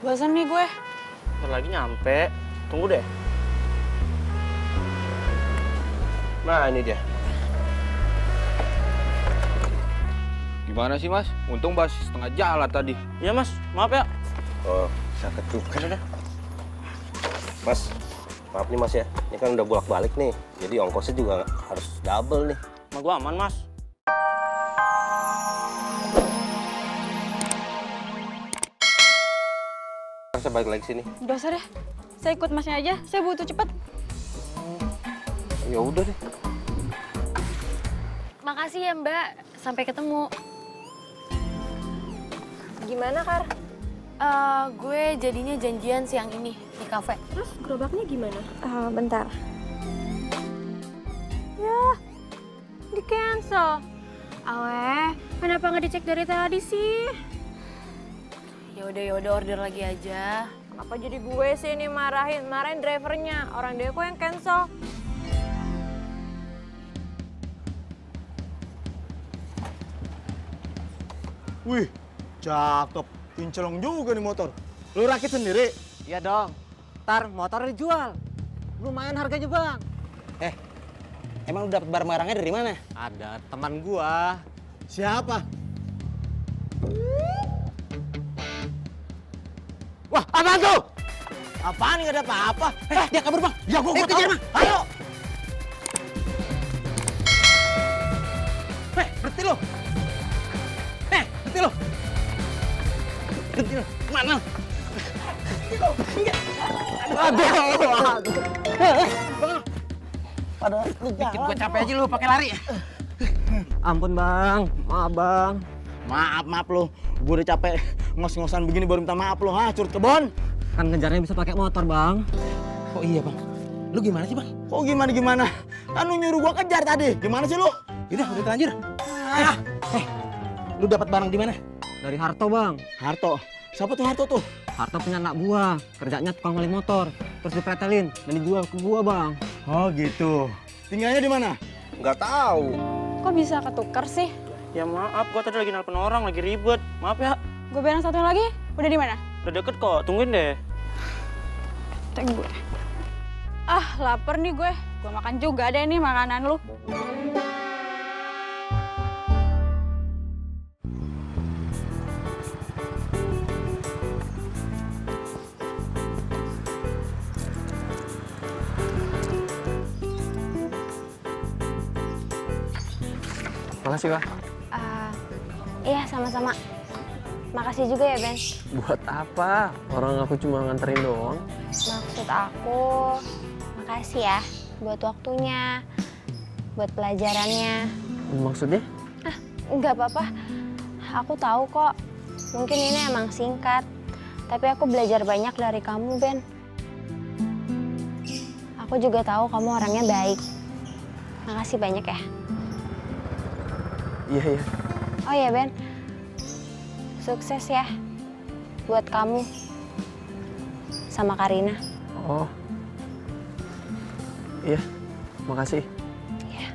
Bosan nih gue. Bentar lagi nyampe. Tunggu deh. Nah, ini dia. Gimana sih mas? Untung bas setengah jalan tadi. Iya mas, maaf ya. Oh, bisa ketukan udah. Mas, maaf nih mas ya. Ini kan udah bolak-balik nih. Jadi ongkosnya juga harus double nih. Sama gua aman mas. Saya balik lagi sini. Gak usah deh. Saya ikut masnya aja. Saya butuh cepet. Ya udah deh. Makasih ya Mbak, sampai ketemu. Gimana Kar? Gue jadinya janjian siang ini di kafe. Terus gerobaknya gimana? Bentar. Ya, di cancel. Awe, kenapa nggak dicek dari tadi sih? Ya udah order lagi aja. Kenapa jadi gue sih ini marahin drivernya? Orang dia kok yang cancel. Wih, cakep. Kinclong juga nih motor. Lu rakit sendiri? Iya dong. Ntar motor dijual. Lumayan harganya bang. Emang lu dapet barang-barangnya dari mana? Ada teman gua. Siapa? Wah, apaan tuh? Apaan nggak ada apa-apa? Dia kabur bang. Ya gua kejar tahu. bang. Ayo. Berhenti lu. Berhenti lu. Berhenti lu. Mana? Pada lu Bikin gua capek aja lu pakai lari. Ampun bang, maaf bang. Maaf lu. Gua udah capek ngos-ngosan begini baru minta maaf lu. Curut kebon. Kan ngejarnya bisa pakai motor bang. Oh iya bang. Lu gimana sih bang? Kok gimana? Kan lu nyuruh gua kejar tadi. Gimana sih lu? Udah terlanjur. Lu dapat barang di mana? Dari Harto bang. Harto. Siapa tuh Harto tuh? Harto punya anak buah, kerjanya tukang wali motor. Terus dipretelin dan dijual ke gua bang. Oh gitu. Tinggalnya di mana? Nggak tahu. Kok bisa ketukar sih? Ya maaf, gua tadi lagi nelpon orang, lagi ribet. Maaf ya. Gue bilang satu lagi. Udah di mana? Udah deket kok, tungguin deh. Cek gue. Ah, lapar nih gue. Gue makan juga deh nih makanan lu. Makasih pak. Iya sama-sama. Makasih juga ya Ben. Buat apa? Orang aku cuma nganterin doang. Maksud aku, makasih ya buat waktunya, buat pelajarannya. Maksudnya? Nggak apa-apa, aku tahu kok. Mungkin ini emang singkat, tapi aku belajar banyak dari kamu Ben. Aku juga tahu kamu orangnya baik. Makasih banyak ya. Iya. Oh ya Ben, sukses ya buat kamu sama Karina. Oh. Iya, makasih. Iya.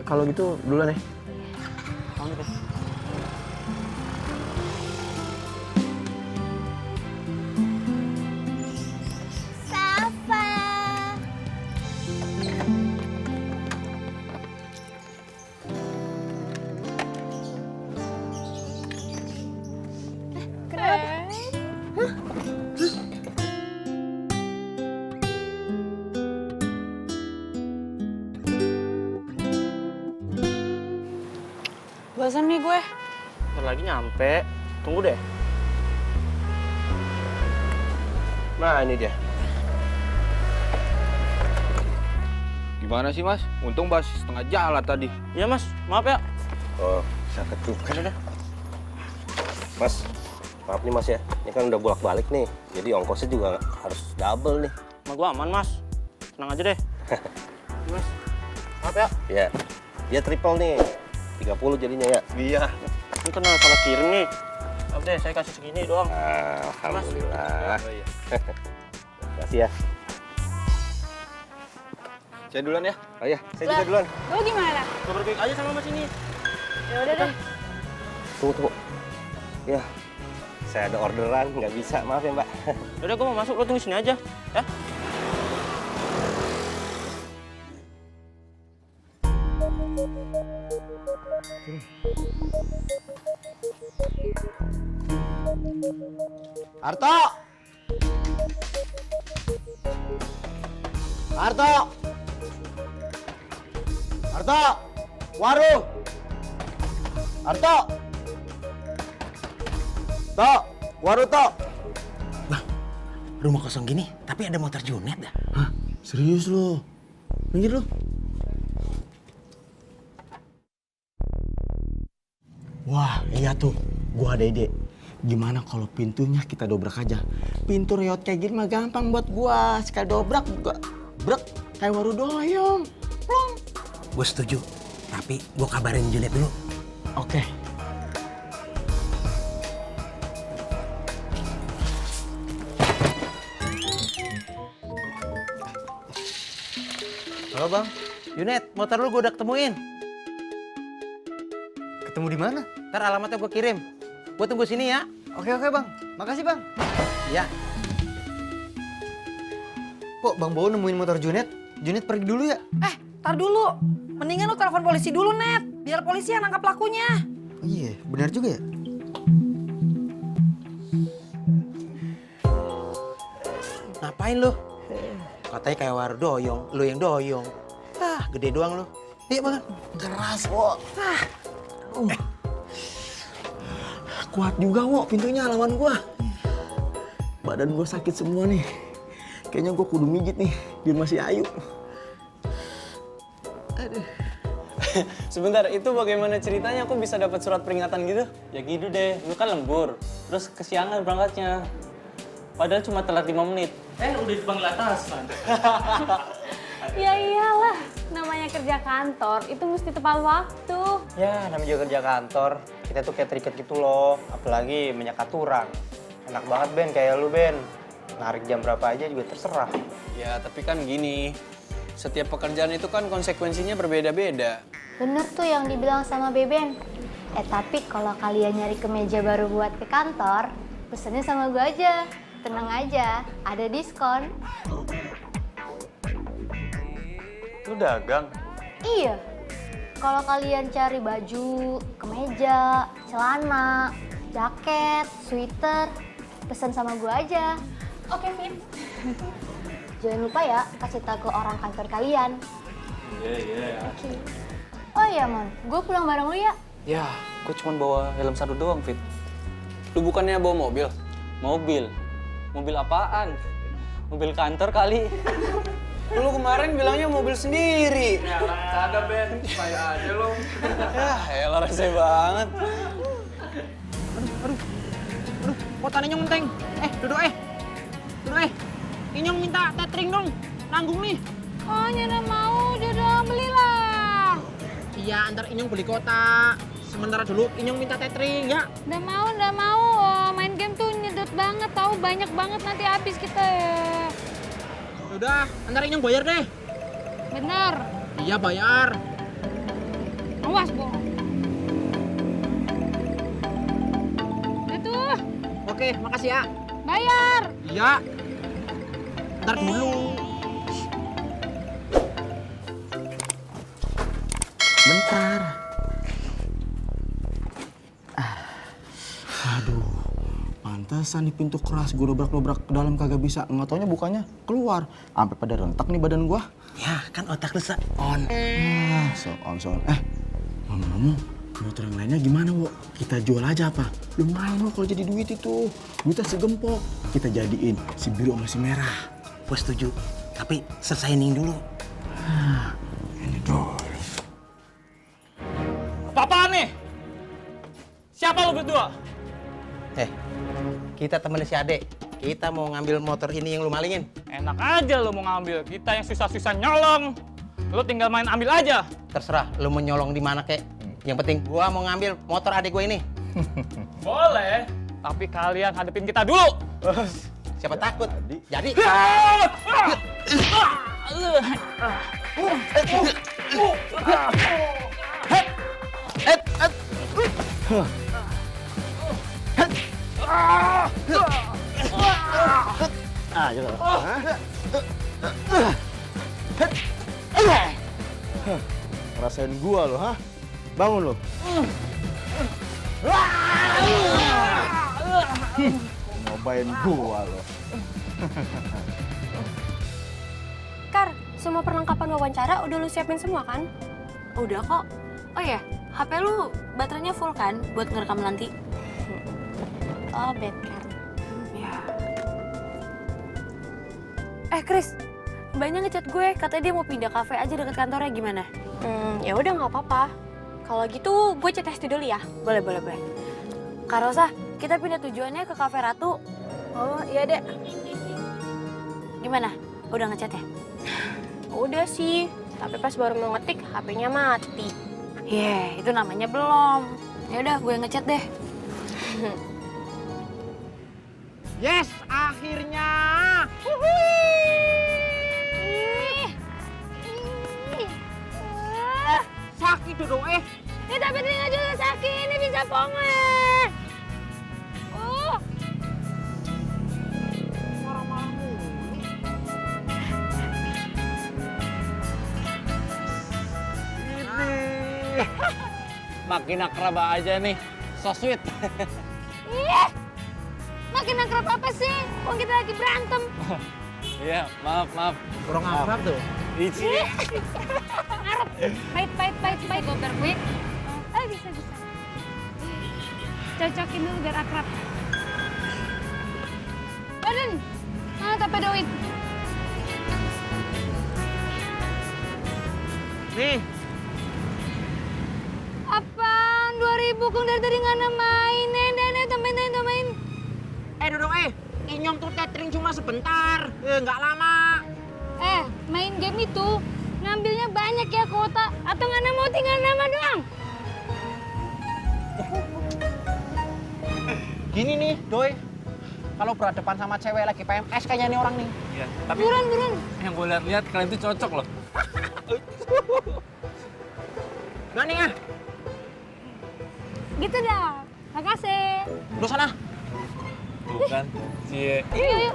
Kalau gitu duluan ya. Pamit ya. Bosan nih gue. Bentar lagi nyampe. Tunggu deh. Nah, ini dia. Gimana sih mas? Untung bas setengah jalan tadi. Iya mas, maaf ya. Oh, bisa ketukan udah. Mas, maaf nih mas ya. Ini kan udah bolak-balik nih. Jadi ongkosnya juga harus double nih. Sama gua aman mas. Tenang aja deh. Mas, maaf ya. Ya, dia triple nih. 30 jadinya ya. Iya. Ini kan salah kirim nih. Maaf deh, saya kasih segini doang. Alhamdulillah. Oh, iya. Makasih ya. Saya duluan ya. Oh iya, saya juga duluan. Lu gimana? Gua berbaik aja sama mas ini. Ya udah deh. Tunggu. Ya, Saya ada orderan, nggak bisa. Maaf ya, Mbak. Udah, gue mau masuk, lo tunggu sini aja. Ya? Harto! Harto! Harto! Warung! Harto! Tok! Warung, Tok! Rumah kosong gini, tapi ada motor Junet dah. Hah? Serius lu? Minggir lu. Wah, iya tuh. Gua ada ide. Gimana kalau pintunya kita dobrak aja? Pintu reot kayak gini mah gampang buat gua. Sekali dobrak juga brek kayak waru doyong. Plong. Gue setuju, tapi gue kabarin Junet dulu. Oke. Halo bang, Junet, motor lu gue udah ketemuin. Ketemu di mana? Ntar alamatnya gue kirim. Gue tunggu sini ya. Oke bang, makasih bang. Ya. Kok Bang Bowo nemuin motor Junet? Junet pergi dulu ya? Tar dulu. Mendingan lu telepon polisi dulu, Net. Biar polisi yang nangkap pelakunya. Oh iya, benar juga ya? Ngapain lu? Katanya kayak waru doyong, lu yang doyong. Ah, gede doang lu. Iya bang. Keras, Wo. Kuat juga, Wo, pintunya lawan gua. Badan gua sakit semua nih. Kayaknya gua kudu mijit nih, biar masih ayu. Sebentar, itu bagaimana ceritanya aku bisa dapat surat peringatan gitu? Ya gitu deh, lu kan lembur, terus kesiangan berangkatnya. Padahal cuma telat 5 menit. Udah dipanggil atasan. Ya iyalah, namanya kerja kantor itu mesti tepat waktu. Ya, namanya juga kerja kantor. Kita tuh kayak terikat gitu loh, apalagi banyak aturan. Enak banget, Ben, kayak lu, Ben. Narik jam berapa aja juga terserah. Ya, tapi kan gini, setiap pekerjaan itu kan konsekuensinya berbeda-beda. Bener tuh yang dibilang sama Beben. Tapi kalau kalian nyari kemeja baru buat ke kantor, pesennya sama gue aja. Tenang aja, ada diskon. Lu dagang? Iya. Kalau kalian cari baju, kemeja, celana, jaket, sweater, pesen sama gue aja. Oke, Fit. Jangan lupa ya, kasih tahu ke orang kantor kalian. Iya. Oke. Oh iya, Mon. Gue pulang bareng lu ya. Ya, gue cuma bawa helm satu doang, Fit. Lu bukannya bawa mobil? Mobil? Mobil apaan? Mobil kantor kali. Lu kemarin bilangnya mobil sendiri. Ya, ada Ben, supaya aja lu. Ya, elah rese banget. Aduh, kok tanya nyong menteng? Duduk Inyong minta tethering dong, nanggung nih. Oh, nyana mau, jodoh belilah. Iya, antar Inyong beli kota. Sementara dulu Inyong minta tethering, ya. Udah mau. Oh, main game tuh nyedot banget, tahu banyak banget nanti habis kita ya. Udah, antar Inyong bayar deh. Bener. Iya, bayar. Awas, Bo. Itu. Oke, makasih ya. Bayar. Iya. Ntar dulu. Bentar. Aduh, pantesan nih pintu keras. Gue dobrak-dobrak ke dalam kagak bisa. Nggak taunya bukannya keluar. Sampai pada rentak nih badan gua. Ya, kan otak lu on. So on. Ngomong-ngomong, motor yang lainnya gimana, Wo? Kita jual aja apa? Lumayan, Wo, kalau jadi duit itu. Duitnya segempok. Kita jadiin si biru sama si merah. Gue setuju, tapi selesaiin dulu. Ini dulu. Apa-apaan nih? Siapa lu berdua? Kita temen si Ade. Kita mau ngambil motor ini yang lu malingin. Enak aja lu mau ngambil. Kita yang susah-susah nyolong. Lu tinggal main ambil aja. Terserah lu mau nyolong di mana kek. Yang penting gua mau ngambil motor adik gua ini. Boleh, tapi kalian hadapin kita dulu. Siapa takut? Jadi. aja lo. Rasain gua lo, ha? Bangun lo. Ngobain gua lo. Kar, semua perlengkapan wawancara udah lu siapin semua kan? Udah kok. Oh ya, HP lu baterainya full kan buat ngerekam nanti? Oh, bad Kar. Ya. Chris, banyak ngechat gue, katanya dia mau pindah kafe aja deket kantornya, gimana? Ya udah nggak apa-apa. Kalau gitu gue chat Hesti dulu ya. Boleh. Kak Rosa, kita pindah tujuannya ke Cafe Ratu. Oh iya dek. Gimana? Udah ngechat ya? Udah sih, tapi pas baru mau ngetik HP-nya mati. Itu namanya belum. Ya udah, gue ngechat deh. Yes, akhirnya. Sakit dong, Tapi telinga juga sakit, ini bisa ponge. Makin akrab aja nih, so sweet. Makin akrab apa sih? Kok kita lagi berantem? Iya, maaf. Kurang akrab tuh. Ngarep. Pahit. Gober gue. Bisa. Cocokin dulu biar akrab. Badan, mana tapi duit? Nih. Apaan? 2.000 kong dari tadi nggak main. Tambahin. Dodong, Inyong tuh tethering cuma sebentar. Nggak lama. Main game itu ngambilnya banyak ya kuota. Atau nggak mau tinggal nama doang? Gini nih, Doi. Kalau berhadapan sama cewek lagi PMS kayaknya nih orang nih. Iya, tapi Buruan. yang gue lihat kalian tuh cocok loh. Gani ah. Gitu dah. Makasih. Lu sana. Tuh kan, cie. Yuk.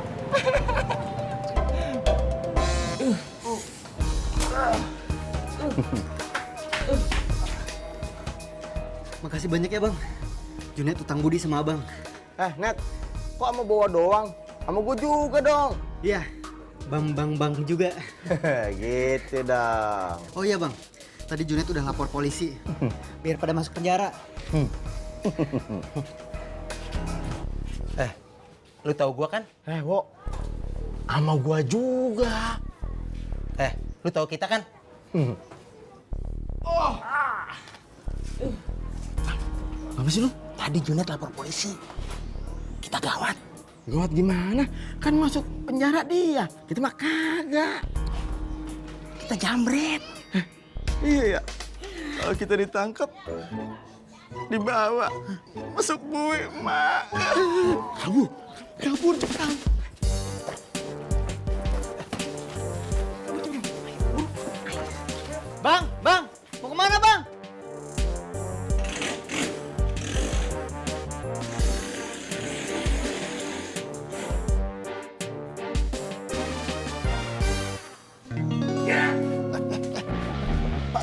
Makasih banyak ya bang. Junet utang budi sama abang. Net, kok sama bawa doang? Sama gue juga dong. Iya, bang juga. Gitu dong. Oh iya bang, tadi Junet udah lapor polisi. Biar pada masuk penjara. Lu tahu gua kan? Wo, sama gua juga. Lu tahu kita kan? Apa sih lu? Tadi Junet lapor polisi. Kita gawat. Gawat gimana? Kan masuk penjara dia. Kita mah kagak. Kita jambret. Iya ya. Kalau kita ditangkap, dibawa masuk bui, mak. Kabur cepetan. Bang, mau kemana bang?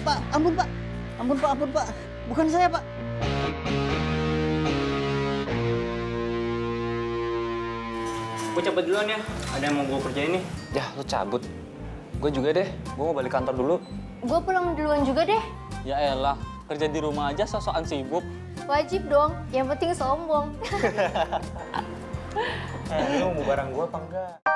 Pak, ampun pak. Bukan saya pak. Gue cabut duluan ya, ada yang mau gue kerjain nih. Ya, lu cabut. Gue juga deh, gue mau balik kantor dulu. Gue pulang duluan juga deh. Ya elah, kerja di rumah aja sok-sokan sibuk. Wajib dong, yang penting sombong. Lu mau barang gue apa enggak?